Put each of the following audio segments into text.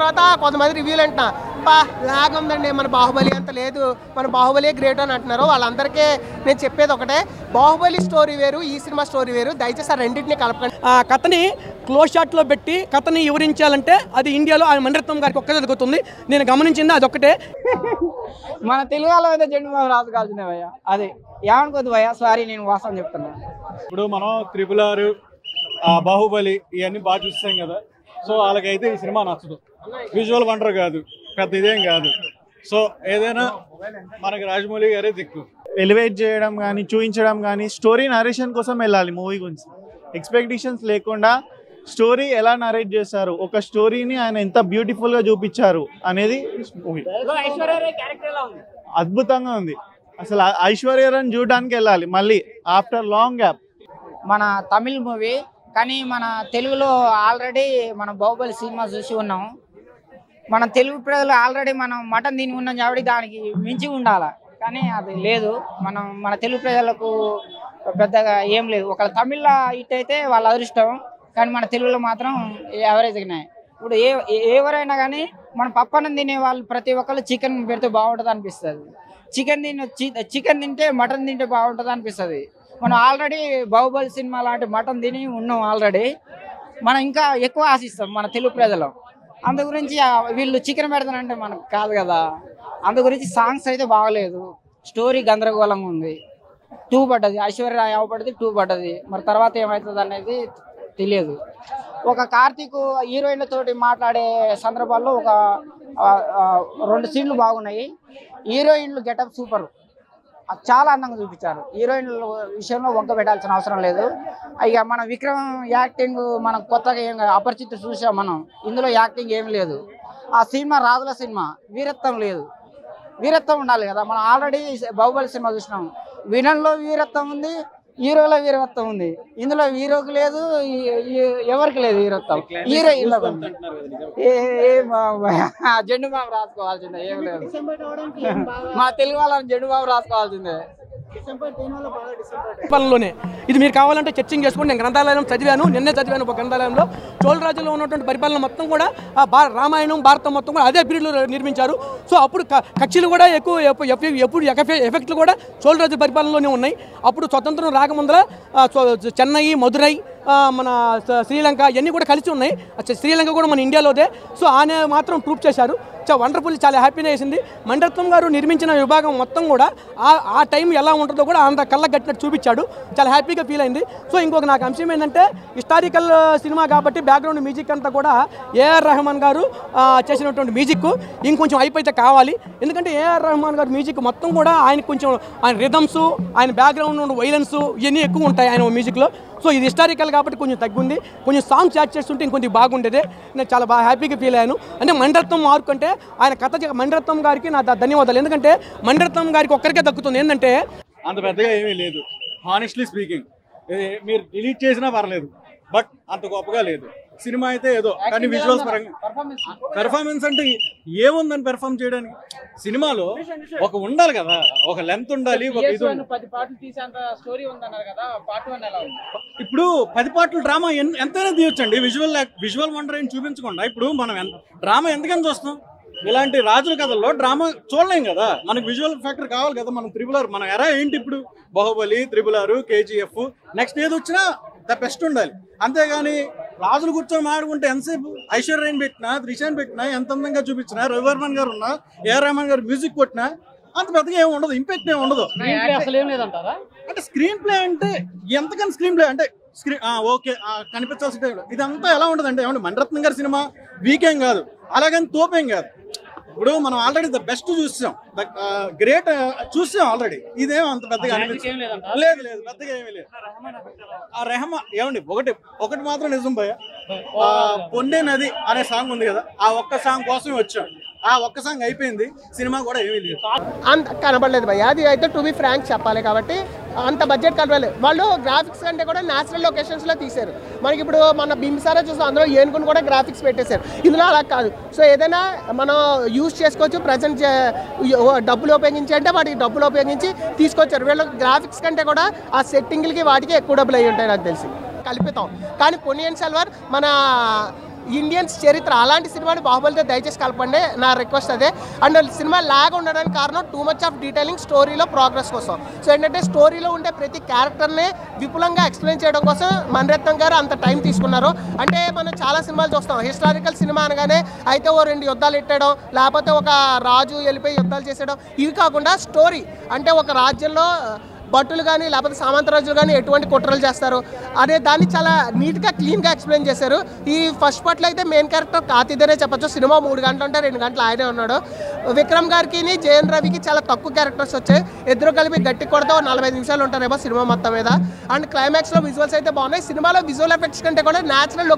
తర్వాత కొంతమంది రివ్యూలు అంటున్నా లాగ్ ఉందండి, మన బాహుబలి అంత లేదు, మన బాహుబలి గ్రేట్ అని అంటున్నారు. వాళ్ళందరికీ నేను చెప్పేది ఒకటే, బాహుబలి స్టోరీ వేరు, ఈ సినిమా స్టోరీ వేరు. దయచేసి ఆ రెండింటిని కలపకండి. కథని క్లోజ్ షాట్లో పెట్టి కథని వివరించాలంటే అది ఇండియాలో ఆయన మణిరత్నం గారికి ఒక్కటే దొరుకుతుంది. నేను గమనించింది అది ఒక్కటే. మన తెలుగు వాళ్ళ అయితే జెండు బాబు రాజు కాల్సిందే భయ్య. అది ఏమనుకోద్దు భయ్య, సారీ నేను వాస్తవం చెప్తున్నా. ఇప్పుడు మనం RRR, బాహుబలి ఇవన్నీ బాగా చూస్తాం కదా. సో వాళ్ళకైతే ఈ సినిమా నచ్చదు. విజువల్ వండర్ కాదు, పెద్ద ఇదేం కాదు. సో ఏదైనా మనకి రాజమౌళి గారే దిక్కు. ఎలివేట్ చేయడం కానీ, చూపించడం కానీ, స్టోరీ నరేషన్ కోసం వెళ్ళాలి. మూవీ గురించి ఎక్స్పెక్టేషన్స్ లేకుండా స్టోరీ ఎలా నరేట్ చేస్తారు, ఒక స్టోరీని ఆయన ఎంత బ్యూటిఫుల్గా చూపించారు అనేది మూవీ. అద్భుతంగా ఉంది. అసలు ఐశ్వర్యరాయ్ చూడడానికి వెళ్ళాలి మళ్ళీ ఆఫ్టర్ లాంగ్ గ్యాప్. మన తమిళ్ మూవీ కానీ మన తెలుగులో ఆల్రెడీ మనం బాహుబలి సినిమా చూసి ఉన్నాం. మన తెలుగు ప్రజలు ఆల్రెడీ మనం మటన్ తిని ఉన్నాం కాబట్టి దానికి మించి ఉండాలి, కానీ అది లేదు. మన తెలుగు ప్రజలకు పెద్దగా ఏం లేదు. ఒకవేళ తమిళ్లో హిట్ అయితే వాళ్ళ అదృష్టం, కానీ మన తెలుగులో మాత్రం యావరేజ్గానే. ఇప్పుడు ఎవరైనా కానీ మన పప్పనం తినే వాళ్ళు ప్రతి ఒక్కళ్ళు చికెన్ పెడితే బాగుంటుంది అనిపిస్తుంది. చికెన్ తింటే మటన్ తింటే బాగుంటుంది అనిపిస్తుంది. మనం ఆల్రెడీ బాహుబలి సినిమా లాంటి మటన్ తిని ఉన్నాం ఆల్రెడీ. మనం ఇంకా ఎక్కువ ఆశిస్తాం మన తెలుగు ప్రజలు. అందు గురించి వీళ్ళు చికెన్ పెడతానంటే మనకు కాదు కదా. అందు గురించి సాంగ్స్ అయితే బాగలేదు, స్టోరీ గందరగోళంగా ఉంది. 2 పడ్డది, ఐశ్వర్యరాయ్ పడ్డది, 2 పడ్డది. మరి తర్వాత ఏమవుతుంది అనేది తెలియదు. ఒక కార్తీక్ హీరోయిన్లతోటి మాట్లాడే సందర్భాల్లో ఒక 2 సీన్లు బాగున్నాయి. హీరోయిన్లు గెటప్ సూపర్, చాలా అందంగా చూపించారు. హీరోయిన్ల విషయంలో వంక పెట్టాల్సిన అవసరం లేదు. ఇక మన విక్రమ్ యాక్టింగ్ మనం కొత్తగా ఏం అపరిచిత చూసాం మనం. ఇందులో యాక్టింగ్ ఏం లేదు. ఆ సినిమా రాజుల సినిమా, వీరత్వం లేదు. వీరత్వం ఉండాలి కదా. మనం ఆల్రెడీ బాహుబలి సినిమా చూసినాం, విలన్లో వీరత్వం ఉంది, హీరోలో వీరత్వం ఉంది. ఇందులో హీరోకి లేదు, ఎవరికి లేదు వీరత్వం. హీరో జెండు బాబు రాసుకోవాల్సిందే, ఏం లేదు. మా తెలుగు వాళ్ళని జెండు బాబు రాసుకోవాల్సిందే. పనులోనే ఇది మీరు కావాలంటే చర్చింగ్ చేసుకోండి. నేను గ్రంథాలయం చదివాను, నిన్నే చదివాను. ఒక గ్రంథాలయంలో చోళరాజులో ఉన్నటువంటి పరిపాలన మొత్తం కూడా రామాయణం భారతం మొత్తం కూడా అదే పీరియడ్లో నిర్మించారు. సో అప్పుడు కక్షలు కూడా ఎప్పుడు ఎఫెక్ట్లు కూడా చోళరాజు పరిపాలనలోనే ఉన్నాయి. అప్పుడు స్వతంత్రం రాకముందర చెన్నై, మధురై, మన శ్రీలంక ఇవన్నీ కూడా కలిసి ఉన్నాయి. శ్రీలంక కూడా మన ఇండియాలోదే. సో ఆయన మాత్రం ప్రూఫ్ చేశారు. వండర్ఫుల్, చాలా హ్యాపీనే వేసింది. మణిరత్నం గారు నిర్మించిన విభాగం మొత్తం కూడా ఆ టైం ఎలా ఉంటుందో కూడా అంత కళ్ళకు కట్టినట్టు చూపించాడు. చాలా హ్యాపీగా ఫీల్ అయింది. సో ఇంకొక నాకు అంశం ఏంటంటే, హిస్టారికల్ సినిమా కాబట్టి బ్యాక్గ్రౌండ్ మ్యూజిక్ అంతా కూడా ఏఆర్ రెహమాన్ గారు చేసినటువంటి మ్యూజిక్ ఇంకొంచెం అయిపోతే కావాలి. ఎందుకంటే ఏఆర్ రెహమాన్ గారు మ్యూజిక్ మొత్తం కూడా ఆయన కొంచెం ఆయన రిథమ్స్, ఆయన బ్యాక్గ్రౌండ్ వైలెన్స్ ఇవన్నీ ఎక్కువ ఉంటాయి ఆయన మ్యూజిక్లో. సో ఇది హిస్టారికల్ కాబట్టి కొంచెం తగ్గుంది. కొంచెం సాంగ్స్ యాడ్ చేస్తుంటే ఇంకొంచెం బాగుండేది. నేను చాలా బాగా హ్యాపీగా ఫీల్ అయ్యాను. అంటే మణిరత్నం మార్క్ అంటే ఆయన కథ, మణిరత్నం గారికి నా ధన్యవాదాలు. ఎందుకంటే మణిరత్నం గారికి ఒక్కరికే దక్కుతుంది. ఏంటంటే అంత పెద్దగా ఏమీ లేదు. హానెస్ట్లీ స్పీకింగ్, మీరు డిలీట్ చేసినా పర్లేదు, బట్ అంత గొప్పగా లేదు. సినిమా అయితే ఏదో, కానీ విజువల్స్ పరంగా పెర్ఫార్మెన్స్ అంటే ఏముందని పెర్ఫార్మ్ చేయడానికి? సినిమాలో ఒక ఉండాలి కదా, ఒక లెంత్ ఉండాలి. ఇప్పుడు 10 పార్ట్లు డ్రామా ఎంతైనా తీయొచ్చండి. విజువల్ వండర్ ఏం చూపించకుండా ఇప్పుడు మనం డ్రామా ఎందుకని చూస్తాం? ఇలాంటి రాజుల కథల్లో డ్రామా చూడలేం కదా. మనకు విజువల్ ఫ్యాక్టర్ కావాలి కదా. మనం RRR, మన ఎరా ఏంటి ఇప్పుడు? బాహుబలి, RRR, KGF, నెక్స్ట్ ఏది వచ్చినా ద బెస్ట్ ఉండాలి. అంతేగాని రాజులు కూర్చొని మాట్లాడుకుంటే ఎంతసేపు? ఐశ్వర్యరాయ్ పెట్టినా, త్రిషాన్ పెట్టినా, ఎంత అందంగా చూపించినా, రవివర్మన్ గారు ఉన్నా, ఏఆర్ రెహమాన్ గారు మ్యూజిక్ కొట్టినా అంత పెద్దగా ఏమి ఉండదు, ఇంపాక్ట్ ఏమి ఉండదు. అంటే స్క్రీన్ ప్లే అంటే ఎంతకని స్క్రీన్ ప్లే అంటే ఓకే కనిపించాల్సి ఇదంతా ఎలా ఉండదు అంటే, ఏమంటే మణిరత్నం గారి సినిమా వీకేం కాదు, అలాగని తోపేం కాదు. ఇప్పుడు మనం ఆల్రెడీ ద బెస్ట్ చూసాం, గ్రేట్ చూసాం ఆల్రెడీ. ఇదేమో అంత పెద్దగా అనిపించలేదు. లేదు పెద్దగా ఏమీ లేదు. ఆ రెహమాన్ ఏమండి, ఒకటి మాత్రం నిజం భయ్య, పొండే నది అనే సాంగ్ ఉంది కదా, ఆ ఒక్క సాంగ్ కోసమే వచ్చాం. ఆ ఒక్క సాంగ్ అయిపోయింది, సినిమా కూడా ఏమీ లేదు, అంత కనబడలేదు భయ్య. అది అయితే టు బి ఫ్రాంక్ చెప్పాలి కాబట్టి అంత బడ్జెట్ కనబడలేదు. వాళ్ళు గ్రాఫిక్స్ కంటే కూడా న్యాచురల్ లొకేషన్స్లో తీశారు. మనకి ఇప్పుడు మన బింబిసారా చూసాం, అందులో ఏనుగుని కూడా గ్రాఫిక్స్ పెట్టేశారు. ఇందులో అలా కాదు. సో ఏదైనా మనం యూజ్ చేసుకోవచ్చు. ప్రజెంట్ డబ్బులు ఉపయోగించి అంటే వాటికి డబ్బులు ఉపయోగించి తీసుకొచ్చారు. వీళ్ళు గ్రాఫిక్స్ కంటే కూడా ఆ సెట్టింగ్లకి వాటికి ఎక్కువ డబ్బులు అయ్యి ఉంటాయి నాకు తెలిసి, కల్పితాం. కానీ పొన్నియిన్ సెల్వన్ మన ఇండియన్స్ చరిత్ర అలాంటి సినిమాని బాహుబలితో దయచేసి కలపండి, నా రిక్వెస్ట్ అదే. అండ్ సినిమా లాగ్ ఉండడానికి కారణం టూ మచ్ ఆఫ్ డీటెయిలింగ్ స్టోరీలో ప్రోగ్రెస్ కోసం. సో ఏంటంటే స్టోరీలో ఉండే ప్రతి క్యారెక్టర్ని విపులంగా ఎక్స్ప్లెయిన్ చేయడం కోసం మణిరత్నం గారు అంత టైం తీసుకున్నారు. అంటే మనం చాలా సినిమాలు చూస్తాం, హిస్టారికల్ సినిమా అనగానే అయితే ఓ 2 యుద్ధాలు ఎట్టడం, లేకపోతే ఒక రాజు వెళ్ళిపోయి యుద్ధాలు చేసేయడం. ఇవి కాకుండా స్టోరీ అంటే ఒక రాజ్యంలో భటులు కానీ లేకపోతే సామంతరాజులు కానీ ఎటువంటి కుట్రలు చేస్తారు అనే దాన్ని చాలా నీట్గా క్లీన్గా ఎక్స్ప్లెయిన్ చేశారు. ఈ ఫస్ట్ పార్ట్లో అయితే మెయిన్ క్యారెక్టర్ కార్తీదేనే చెప్పచ్చు. సినిమా 3 గంటలు ఉంటే 2 గంటలు ఆయనే ఉన్నాడు. విక్రమ్ గారికి జయన్ రవికి చాలా తక్కువ క్యారెక్టర్స్ వచ్చాయి. ఇద్దరు కలిపి గట్టి కొడితే 45 నిమిషాలు ఉంటారేమో సినిమా మొత్తం మీద. అండ్ క్లైమాక్స్లో విజువల్స్ అయితే బాగున్నాయి. సినిమాలో విజువల్ ఎఫెక్ట్స్ కంటే కూడా న్యాచురల్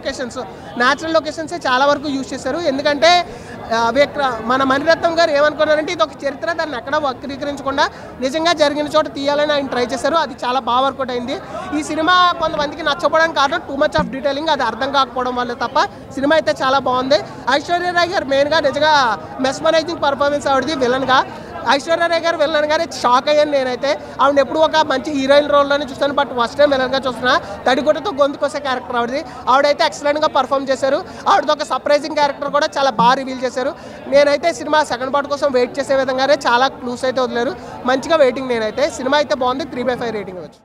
లొకేషన్సే చాలా వరకు యూజ్ చేశారు. ఎందుకంటే మన మణిరత్నం గారు ఏమనుకున్నారంటే ఇది ఒక చరిత్ర, దాన్ని ఎక్కడ వక్రీకరించకుండా నిజంగా జరిగిన చోట తీయాలని ఆయన ట్రై చేశారు. అది చాలా బాగా వర్కౌట్ అయింది. ఈ సినిమా కొంతమందికి నచ్చకపోవడానికి కారణం టూ మచ్ ఆఫ్ డీటెయిలింగ్, అది అర్థం కాకపోవడం వల్ల తప్ప సినిమా అయితే చాలా బాగుంది. ఐశ్వర్య రాయ్ గారు మెయిన్గా నిజంగా మెస్మరైజింగ్ పర్ఫార్మెన్స్ ఆవిడది విలన్గా. ఐశ్వర్య రాయ్ గారు విలన్ గానే షాక్ అయ్యాను నేనైతే. ఆవిడ ఎప్పుడు ఒక మంచి హీరోయిన్ రోల్లోనే చూస్తాను, బట్ ఫస్ట్ టైం విలన్గా చూస్తున్నా. తడిగుడ్డతో గొంతుకొసే క్యారెక్టర్ ఆవిడైతే ఎక్సలెంట్గా పర్ఫామ్ చేశారు. ఆవిడతో ఒక సర్ప్రైజింగ్ క్యారెక్టర్ కూడా చాలా బాగా రివీల్ చేశారు. నేనైతే సినిమా సెకండ్ పార్ట్ కోసం వెయిట్ చేసే విధంగానే చాలా క్లూస్ అయితే వదిలేరు. మంచిగా వెయిటింగ్ నేనైతే. సినిమా అయితే బాగుంది, 3/5 రేటింగ్ ఇవ్వచ్చు.